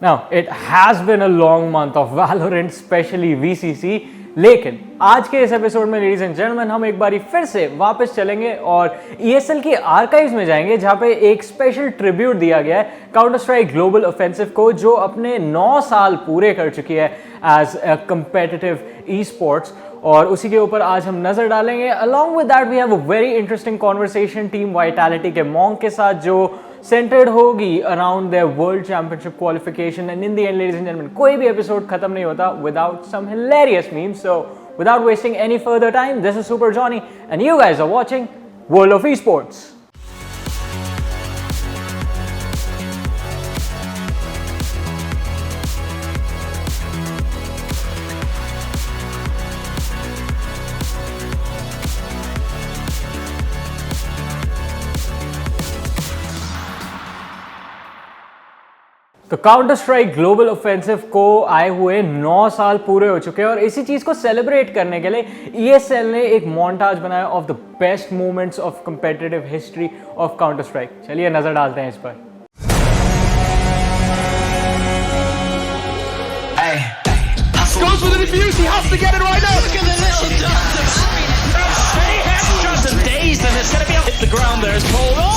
Now, it has been a long month of Valorant, especially VCC, लेकिन आज के इस एपिसोड में लेडीज एंड जेंटलमैन हम एक बारी फिर से वापस चलेंगे और ESL के आर्काइव्स में जाएंगे जहां पे एक स्पेशल ट्रिब्यूट दिया गया है काउंटर स्ट्राइक ग्लोबल ऑफेंसिव को, जो अपने 9 साल पूरे कर चुकी है as a competitive esports, और उसी के ऊपर आज हम नजर डालेंगे। Along with that we have a very interesting conversation team Vitality के मॉन्क के साथ, जो सेंटर्ड होगी around there world championship qualification. And in the end ladies and gentleman, कोई भी एपिसोड खत्म नहीं होता without some hilarious memes. So without wasting any further time, this is Super Johnny and you guys are watching World of Esports. तो counter strike global offensive को आए हुए 9 साल पूरे हो चुके हैं और इसी चीज को सेलिब्रेट करने के लिए ESL ने एक मोन्टाज बनाया of the best moments of competitive history of counter strike. चलिए नजर डालते हैं इस पर। Goes with the defuse, he has to get it right now. Look at the little dance of happiness. He has just a daze and it's going to be up hit the ground there as Paul. Oh!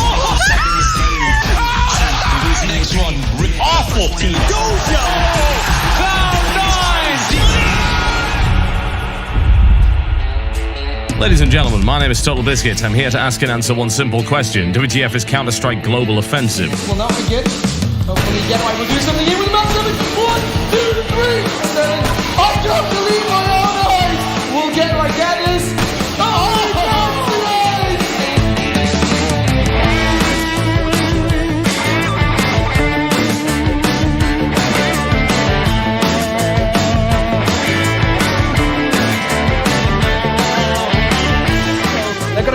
Next one, awful team. Dojo! Cloud9! Ladies and gentlemen, my name is Total Biscuit. I'm here to ask and answer one simple question. WTF is Counter-Strike Global Offensive? This will not be good. Hopefully get right, we'll do something here with the match. 1, 2, 3, and then I can't believe my own eyes. We'll get right, get this.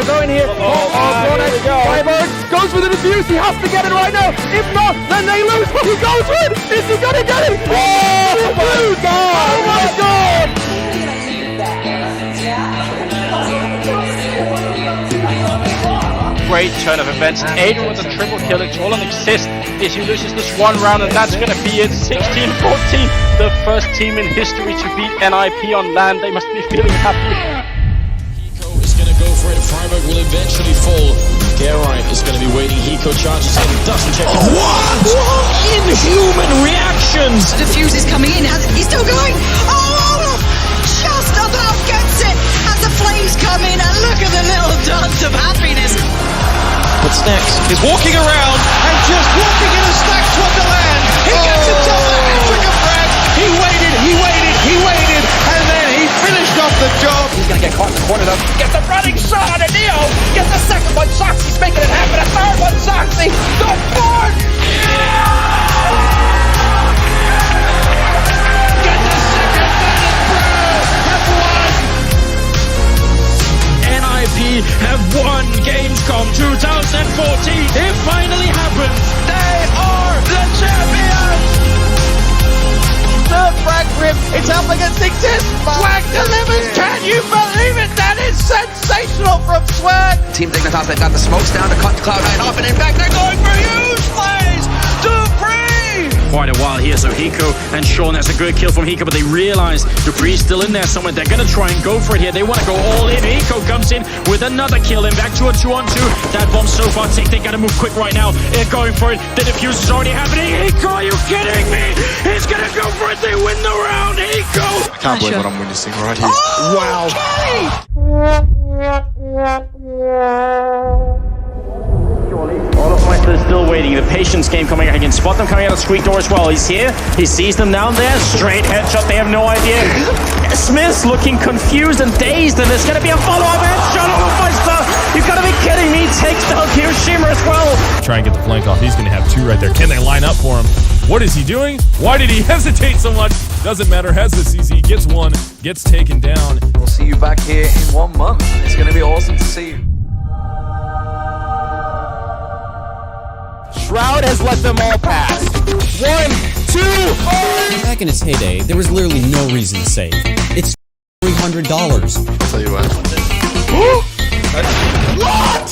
Go in here. Firebird goes with the defuse. He has to get it right now. If not, then they lose. He goes for it. Is he gonna get it? Oh my god! Oh my god! Great turn of events. Adrian with a triple kill. It's all an assist. He loses this one round, and that's gonna be it. 16-14. The first team in history to beat NIP on land. They must be feeling happy. Go for it. Freiburg will eventually fall. Gerite is going to be waiting. Hiko charges in, doesn't check. Oh, what inhuman reactions! Defuse is coming in. He's still going. Oh, just about gets it as the flames come in. And look at the little dance of happiness. What's next? He's walking around and just walking in a stacked wonderland. He gets himself a hat-trick of frags. He waited, and then he finished off the job. He's gonna get caught in the corner though. Get the running shot on Neo. Get the second one. Soxy's making it happen. A third one. Soxy. The fourth. Get the second one. Have won. NIP have won Gamescom 2014. It finally happened. They are the champions. Third frag for him. It's up against Exist. Swag delivers. Can you believe it? That is sensational from Swag. Team Dignitas, they've got the smokes down to cut Cloud9 off, and in fact, they're going for huge plays. Dupree! Quite a while here, so Hiko and Sean, that's a good kill from Hiko, but they realize Dupree's still in there somewhere. They're going to try and go for it here. They want to go all in. Hiko comes in with another kill, and back to a 2-on-2. That bomb so far ticked. They got to move quick right now. They're going for it. The defuse is already happening. Hiko, are you kidding me? He's going to go for it. They win the round. Hiko! I can't believe what I'm witnessing right here. Oh, wow. All of Meister is still waiting. The patience game coming out. He can spot them coming out of Squeak Door as well. He's here. He sees them down there. Straight headshot. They have no idea. Smith's looking confused and dazed, and there's going to be a follow-up headshot on Meister. You've got to be kidding me. Takes down Hiroshima as well. Try and get the flank off. He's going to have 2 right there. Can they line up for him? What is he doing? Why did he hesitate so much? Doesn't matter. Has the CC. Gets one. Gets taken down. We'll see you back here in 1 month. It's going to be awesome to see you. Shroud has let them all pass. 1, 2, oh! Back in its heyday, there was literally no reason to save. It's $300. I'll tell you what. What?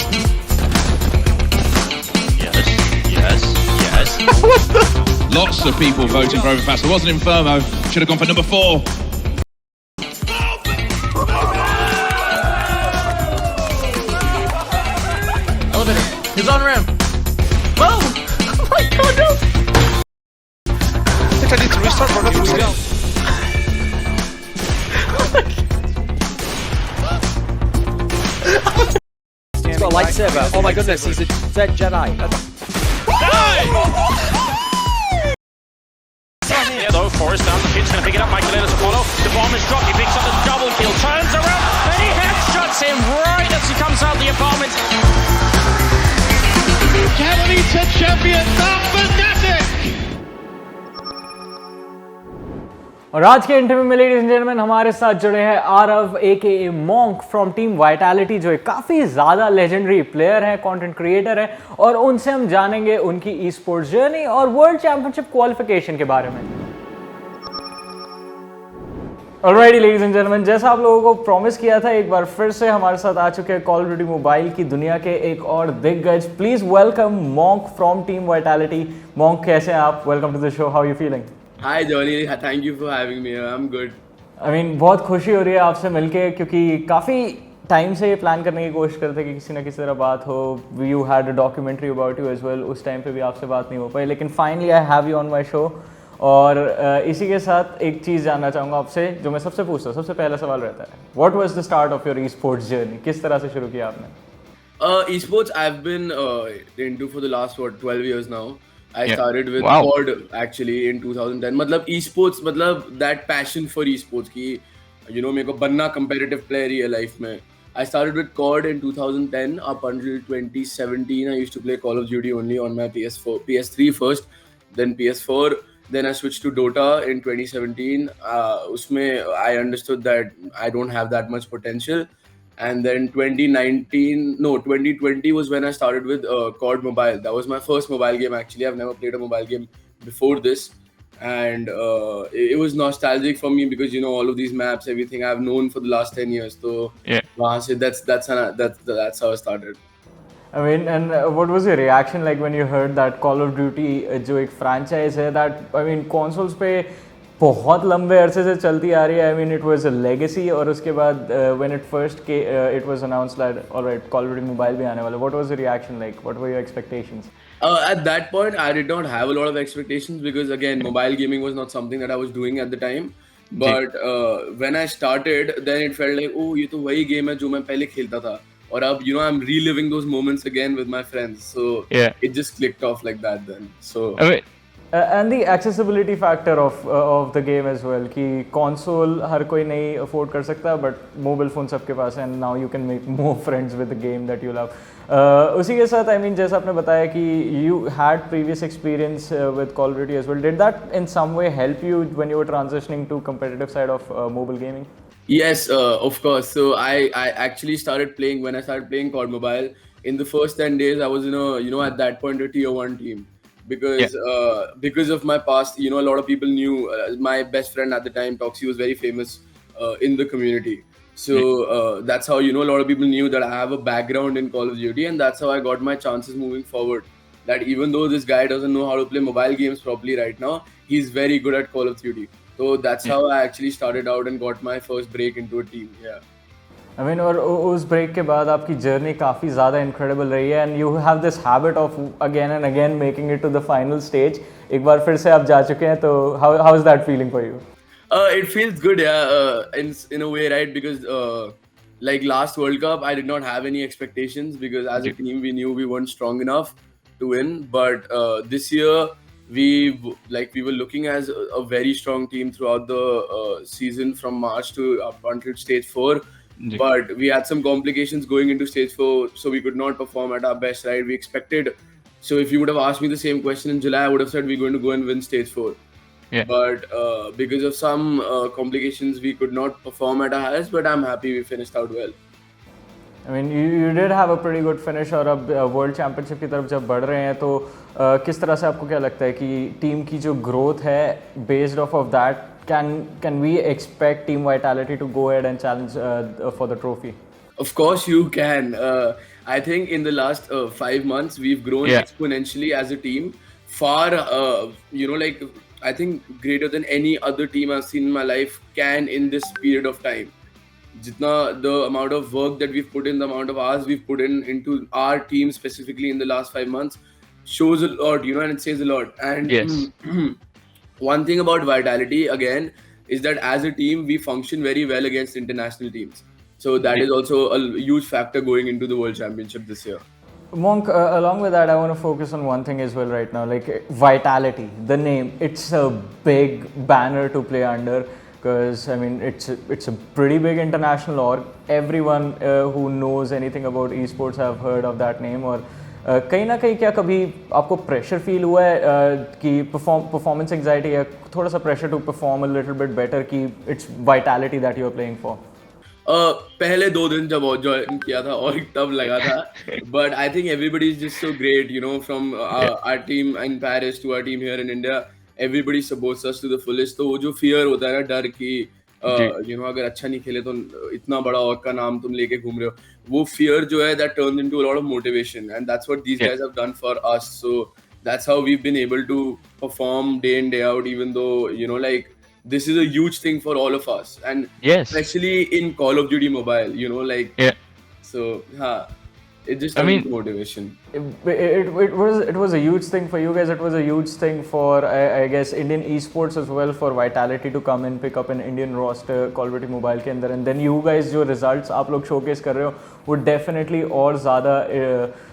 Yes. What the? Lots of people voting for Overpass. It wasn't Infermo. Should have gone for number 4. Elevator. He's on ramp. Whoa! Oh my god, no! I think I need to restart for another time. He's got a lightsaber. Oh my goodness, he's a dead Jedi. Yeah, though, Forrest down the pitch, gonna pick it up. Michael Ellis follow. The bomb is dropped. He picks up the double kill, turns around, and he headshots him right as he comes out the apartment. Catalina champion, the Fnatic! और आज के interview में ladies and gentleman हमारे साथ जुड़े हैं आरव एके monk from team vitality, जो एक काफ़ी ज़्यादा लेजेंडरी प्लेयर है, कंटेंट क्रिएटर है, और उनसे हम जानेंगे उनकी ई स्पोर्ट्स जर्नी और वर्ल्ड चैंपियनशिप क्वालिफिकेशन के बारे में। ऑलराइट लेडीज एंड जेंटलमैन, जैसा आप लोगों को प्रॉमिस किया था, एक बार फिर से हमारे साथ आ चुके हैं कॉल ऑफ ड्यूटी मोबाइल की दुनिया के एक और दिग्गज। Please welcome Monk from team Vitality. Monk, कैसे हैं आप? Welcome to the show, how you feeling? Hi Johnny, thank you for having me here. I'm good. I mean, बहुत खुशी हो रही है आपसे मिलके, क्योंकि काफ़ी टाइम से ये प्लान करने की कोशिश करते कि किसी ना किसी तरह बात हो। You had a documentary about you as well, उस टाइम पे भी आपसे बात नहीं हो पाई, लेकिन finally I have you on my show. और इसी के साथ एक चीज़ जानना चाहूँगा आपसे, जो मैं सबसे पूछता हूँ, सबसे पहला सवाल रहता है, what was the start of your e sports journey? किस तरह से शुरू किया आपने? Esports I've been into for the last 12 years now. I started with Wow. COD actually in 2010. मतलब esports, मतलब that passion for esports की, you know, मेरे को बनना competitive player ही है life में. I started with COD in 2010 up until 2017. I used to play Call of Duty only on my PS3 first, then PS4. Then I switched to Dota in 2017. उसमें I understood that I don't have that much potential. And then 2020 was when I started with COD Mobile. That was my first mobile game actually. I've never played a mobile game before this. And it was nostalgic for me because, you know, all of these maps, everything I've known for the last 10 years. So that's how I started. I mean, and what was your reaction like when you heard that Call of Duty, जो एक franchise है, that I mean consoles पे बहुत लंबे अरसे से चलती आ रही है, I mean it was a legacy, और उसके बाद when it first it was announced that alright Call of Duty Mobile भी आने वाला, what was the reaction like? What were your expectations? At that point, I did not have a lot of expectations because again, mobile gaming was not something that I was doing at the time. But when I started, then it felt like, oh, ये तो वही game है जो मैं पहले खेलता था, और अब, you know, I'm reliving those moments again with my friends. So it just clicked off like that then. So. And the accessibility factor of the game as well, कि console हर कोई नहीं afford कर सकता, but mobile phone सबके पास है, and now you can make more friends with the game that you love. उसी के साथ, I mean, जैसा आपने बताया कि you had previous experience with Call of Duty as well. Did that in some way help you when you were transitioning to competitive side of mobile gaming? Yes, of course. So I actually started playing when I started playing COD Mobile. In the first 10 days, I was in a, you know, at that point a tier 1 team. Because of my past, you know, a lot of people knew my best friend at the time, Toxie, was very famous in the community. So that's how, you know, a lot of people knew that I have a background in Call of Duty, and that's how I got my chances moving forward. That even though this guy doesn't know how to play mobile games properly right now, he's very good at Call of Duty. So that's how I actually started out and got my first break into a team. I mean, और उस break के बाद आपकी journey काफ़ी ज़्यादा incredible रही है, and you have this habit of again and again making it to the final stage. एक बार फिर से आप जा चुके हैं, तो how is that feeling for you? It feels good, in a way, right? Because like last World Cup, I did not have any expectations because as a team we knew we weren't strong enough to win. But this year we were looking as a very strong team throughout the season from March to up until stage 4. But we had some complications going into stage 4, so we could not perform at our best, right? We expected. So if you would have asked me the same question in July, I would have said we're going to go and win stage 4. But because of some complications, we could not perform at our highest. But I'm happy we finished out well. I mean, you did have a pretty good finish, और अब world championship की तरफ जब बढ़ रहे हैं, तो किस तरह से आपको क्या लगता है कि टीम की जो ग्रोथ है, based of that, can we expect Team Vitality to go ahead and challenge for the trophy? Of course you can. I think in the last 5 months we've grown exponentially as a team. far, like I think greater than any other team I've seen in my life can in this period of time. Jitna the amount of work that we've put in, the amount of hours we've put in into our team specifically in the last 5 months shows a lot, and it says a lot. Yes. And one thing about Vitality again is that as a team we function very well against international teams. So that is also a huge factor going into the World Championship this year. Monk, along with that, I want to focus on one thing as well right now, like Vitality, the name. It's a big banner to play under because I mean it's a pretty big international org. Everyone who knows anything about esports have heard of that name. और कहीं ना कहीं क्या कभी आपको pressure feel हुआ है कि परफॉर्मेंस एंजाइटी या थोड़ा सा pressure to perform a little bit better कि it's vitality that you are playing for? पहले 2 दिन जब ज्वाइन किया था और तब लगा था, but I think everybody is just so great, from our team in Paris to our team here in India, everybody supports us to the fullest. तो वो जो फियर होता है ना, डर कि अगर अच्छा नहीं खेले तो इतना बड़ा और का नाम तुम लेके घूम रहे हो, वो फियर जो है that turns into a lot of motivation, and that's what these guys have done for us. So that's how we've been able to perform day in day out, even though like this is a huge thing for all of us, and especially in Call of Duty Mobile, so it just motivation. It was a huge thing for you guys. It was a huge thing for I guess Indian esports as well, for Vitality to come and pick up an Indian roster Call of Duty Mobile के अंदर, and then you guys जो results आप लोग showcase कर रहे हो वो definitely और ज़्यादा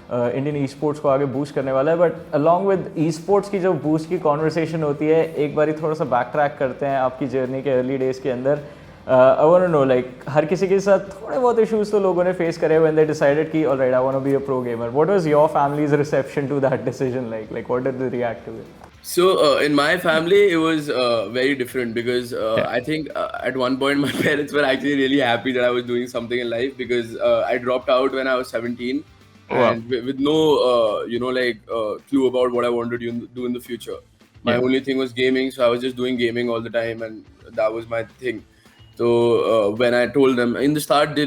इंडियन ई स्पोर्ट्स को आगे बूस्ट करने वाला है. But along with e sports की जो बूस्ट की कॉन्वर्सेशन होती है, एक बारी थोड़ा सा बैक ट्रैक करते हैं आपकी जर्नी के अर्ली डेज के अंदर. I want to know, like हर किसी के साथ थोड़े बहुत इश्यूज तो लोगों ने फेस करे व्हेन दे डिसाइडेड कि alright I want to be a pro gamer. What was your family's reception to that decision like what did they react to it? So in my family, it was very different because I think at one point my parents were actually really happy that I was doing something in life, because I dropped out when I was 17. And with no clue about what I wanted to do in the future. My only thing was gaming, so I was just doing gaming all the time, and that was my thing. So when I told them in the start,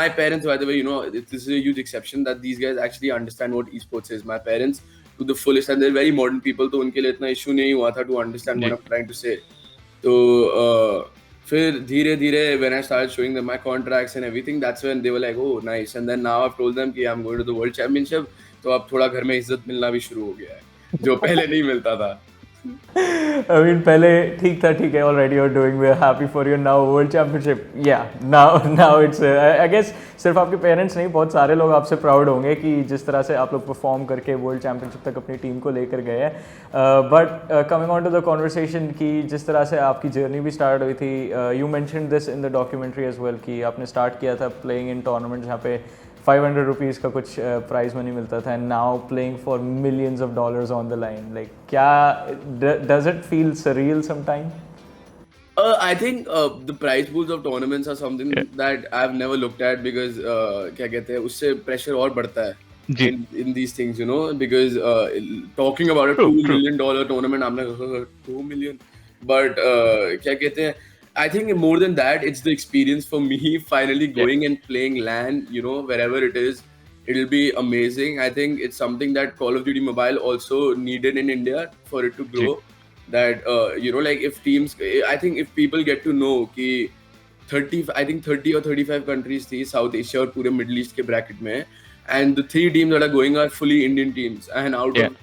my parents, by the way, this is a huge exception that these guys actually understand what esports is. My parents to the fullest, and they're very modern people, तो उनके लिए इतना issue नहीं हुआ था to understand what I'm trying to say. So फिर धीरे धीरे when I started showing them my contracts and everything, that's when they were like, oh nice. And then now I've told them कि I'm going to the World Championship, तो अब थोड़ा घर में इज्जत मिलना भी शुरू हो गया है जो पहले नहीं मिलता था. I mean, पहले ठीक था, ठीक है, already you're doing, we're happy for you. Now World Championship, yeah, now it's I guess सिर्फ आपके पेरेंट्स नहीं, बहुत सारे लोग आपसे प्राउड होंगे कि जिस तरह से आप लोग परफॉर्म करके वर्ल्ड चैम्पियनशिप तक अपनी टीम को लेकर गए हैं. But coming on to the conversation की जिस तरह से आपकी जर्नी भी स्टार्ट हुई थी, you mentioned this in the documentary as well कि आपने स्टार्ट किया था प्लेइंग इन टूर्नामेंट जहाँ पे 500 रुपीज़ का कुछ प्राइज मनी मिलता था, and now playing for millions of dollars on the line. Like क्या does it feel surreal sometime? I think the prize pools of tournaments are something that I've never looked at, because क्या कहते हैं, उससे pressure और बढ़ता है in these things, because talking about a $2 million tournament, I'm like 2 million, but क्या कहते हैं, I think more than that, it's the experience for me finally going and playing LAN, wherever it is. It'll be amazing. I think it's something that Call of Duty Mobile also needed in India for it to grow. That if teams, I think if people get to know कि 30 or 35 countries थी South Asia और पूरे Middle East के bracket में, and the 3 teams that are going are fully Indian teams, and out of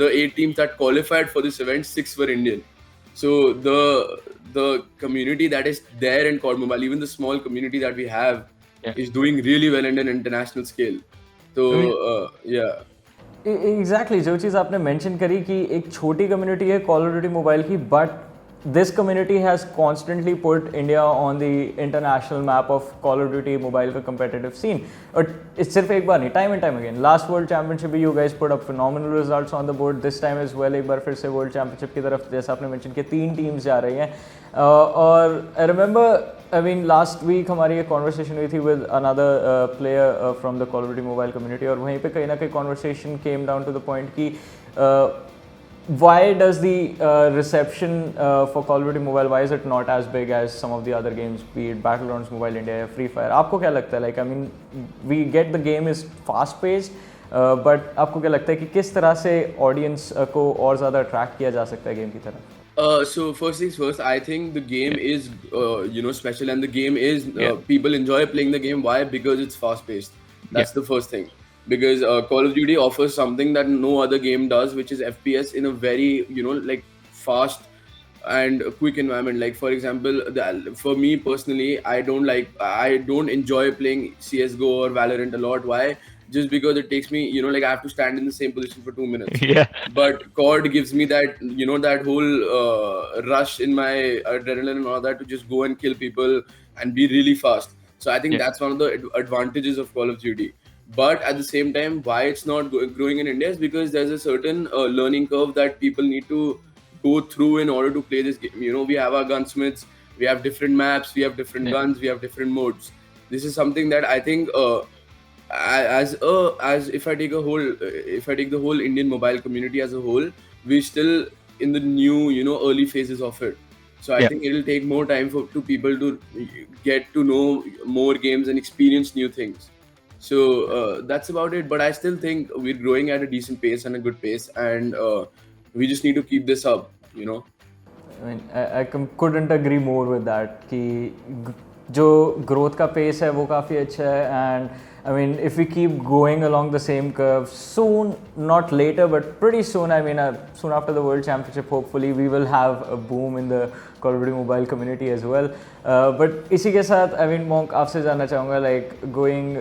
the 8 teams that qualified for this event, 6 were Indian. So the community that is there in COD Mobile, even the small community that we have, is doing really well in an international scale. So exactly जो चीज़ आपने mention करी कि एक छोटी community है call of duty mobile की, but this community has constantly put India on the international map of Call of Duty mobile का competitive scene. और it's सिर्फ एक बार नहीं, time and time again. Last World Championship you guys put up phenomenal results on the board. This time as well, एक बार फिर से World Championship की तरफ जैसा आपने mention किया 3 teams जा रही हैं. और I remember, I mean last week हमारी एक conversation हुई थी with another player from the Call of Duty mobile community, और वहीं पे कहीं ना कहीं conversation came down to the point कि why does the reception for Call of Duty Mobile, why is it not as big as some of the other games, be it Battlegrounds Mobile India या Free Fire? आपको क्या लगता है? Like I mean, we get the game is fast paced, but आपको क्या लगता है कि किस तरह से ऑडियंस को और ज़्यादा अट्रैक्ट किया जा सकता है गेम की तरफ? So first things first, I think the game is special, and the game is people enjoy playing the game. Why? Because it's fast paced. That's the first thing. Because Call of Duty offers something that no other game does, which is FPS in a very like fast and quick environment. Like for example, for me personally, I don't enjoy playing CSGO or Valorant a lot. Why? Just because it takes me, like I have to stand in the same position for 2 minutes. But COD gives me that, that whole rush in my adrenaline and all that to just go and kill people and be really fast. So I think that's one of the advantages of Call of Duty. But at the same time, why it's not growing in India is because there's a certain learning curve that people need to go through in order to play this game. We have our gunsmiths, we have different maps, we have different guns, we have different modes. This is something that I think as if I take the whole Indian mobile community as a whole, we're still in the new early phases of it. So I think it'll take more time to people to get to know more games and experience new things. So that's about it. But I still think we're growing at a decent pace and a good pace, and we just need to keep this up. I mean, I couldn't agree more with that कि जो growth का pace है वो काफ़ी अच्छा है, and I mean if we keep going along the same curve, soon, not later but pretty soon, I mean soon after the World Championship hopefully we will have a boom in the Call of Duty mobile community as well. But इसी के साथ I mean Monk, आपसे जानना चाहूँगा like going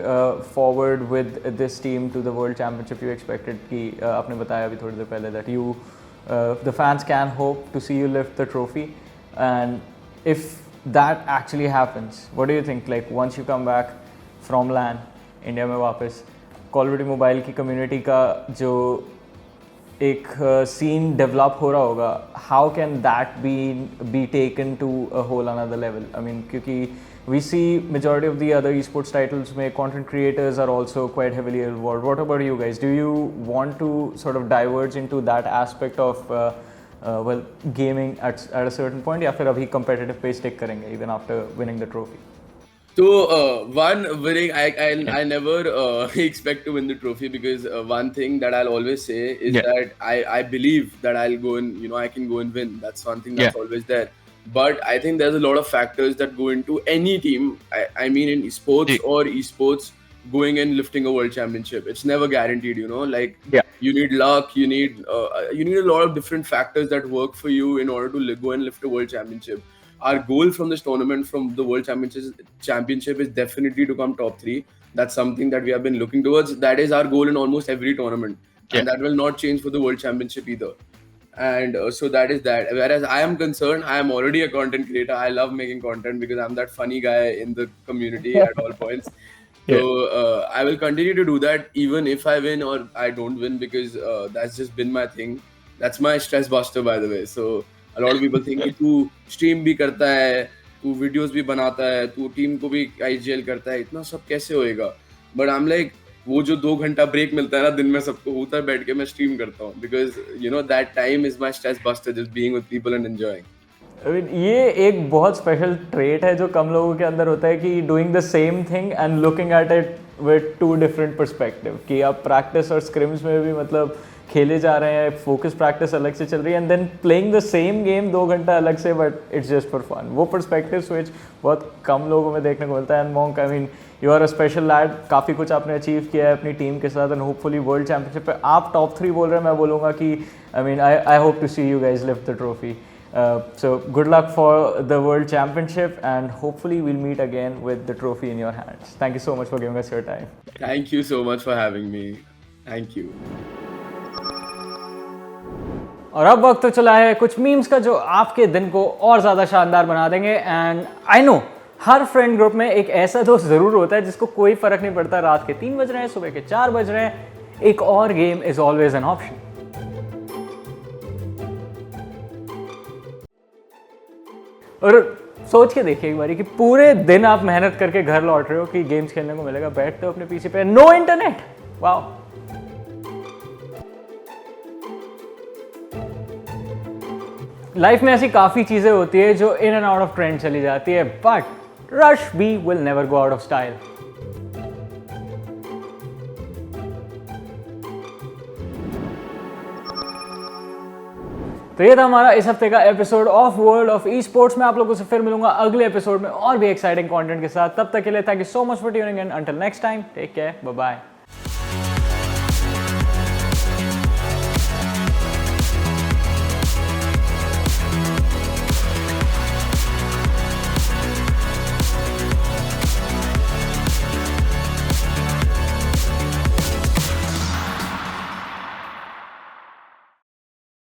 forward with this team to the World Championship, you expected कि आपने बताया अभी थोड़ी देर पहले that you the fans can hope to see you lift the trophy, and if that actually happens, what do you think, like once you come back from LAN India में वापस call of duty mobile की community का जो एक scene develop हो रहा होगा, how can that be taken to a whole another level? I mean क्योंकि we see majority of the other esports titles where content creators are also quite heavily involved. What about you guys? Do you want to sort of diverge into that aspect of gaming at a certain point, या फिर अभी competitive पे stick करेंगे even after winning the trophy? So one winning, I never expect to win the trophy, because one thing that I'll always say is that I believe that I'll go and I can go and win. That's one thing that's always there. But I think there's a lot of factors that go into any team. I mean in sports or esports, going and lifting a world championship. It's never guaranteed, Like you need luck, you need a lot of different factors that work for you in order to go and lift a world championship. Our goal from this tournament, from the World Championship, is definitely to come top 3. That's something that we have been looking towards. That is our goal in almost every tournament. And that will not change for the World Championship either. And so that is that. Whereas I am concerned, I am already a content creator. I love making content because I'm that funny guy in the community at all points. So I will continue to do that even if I win or I don't win, because that's just been my thing. That's my stress buster, by the way. So a lot of people think कि तू stream भी करता है, तू videos भी बनाता है, तू team को भी IGL करता है, इतना सब कैसे होएगा? But I'm like, वो जो 2 घंटा break मिलता है ना दिन में सबको, उधर बैठ के मैं stream करता हूँ, because that time is my stress buster, just being with people and enjoying. I mean, ये एक बहुत स्पेशल ट्रेट है जो कम लोगों के अंदर होता है कि doing the same thing and looking at it with 2 different perspective, कि आप प्रैक्टिस और स्क्रिम्स में भी मतलब खेले जा रहे हैं, फोकस प्रैक्टिस अलग से चल रही है, and then playing the same game 2 घंटा अलग से, but it's just for fun. वो पर्सपेक्टिव स्विच बहुत कम लोगों में देखने को मिलता है. And Monk, I mean you are a special lad, काफ़ी कुछ आपने अचीव किया है अपनी टीम के साथ, एंड होपफुली वर्ल्ड चैम्पियनशिप पे आप टॉप 3 बोल रहे हैं, मैं बोलूँगा कि I mean I hope to see you guys lift the trophy. So good luck for the World Championship, and hopefully we'll meet again with the trophy in your hands. Thank you so much for giving us your time. Thank you so much for having me. Thank you. और अब वक्त तो चला है कुछ memes का जो आपके दिन को और ज़्यादा शानदार बना देंगे. And I know her friend group में एक ऐसा दोस्त ज़रूर होता है जिसको कोई फ़र्क नहीं पड़ता रात के 3 बज रहे हैं, सुबह के 4 बज रहे हैं, एक और game is always an option. और सोच के देखिए एक बारी कि पूरे दिन आप मेहनत करके घर लौट रहे हो कि गेम्स खेलने को मिलेगा, बैठते हो अपने पीसी पे, नो इंटरनेट. वाओ. लाइफ में ऐसी काफ़ी चीज़ें होती है जो in and out of trend चली जाती है, but rush B will never go out of style. तो ये था हमारा इस हफ्ते का episode of world of esports में। आप लोगों से फिर मिलूंगा अगले एपिसोड में और भी एक्साइटिंग कंटेंट के साथ। तब तक के लिए thank you so much for tuning in. Until next time, take care, bye bye.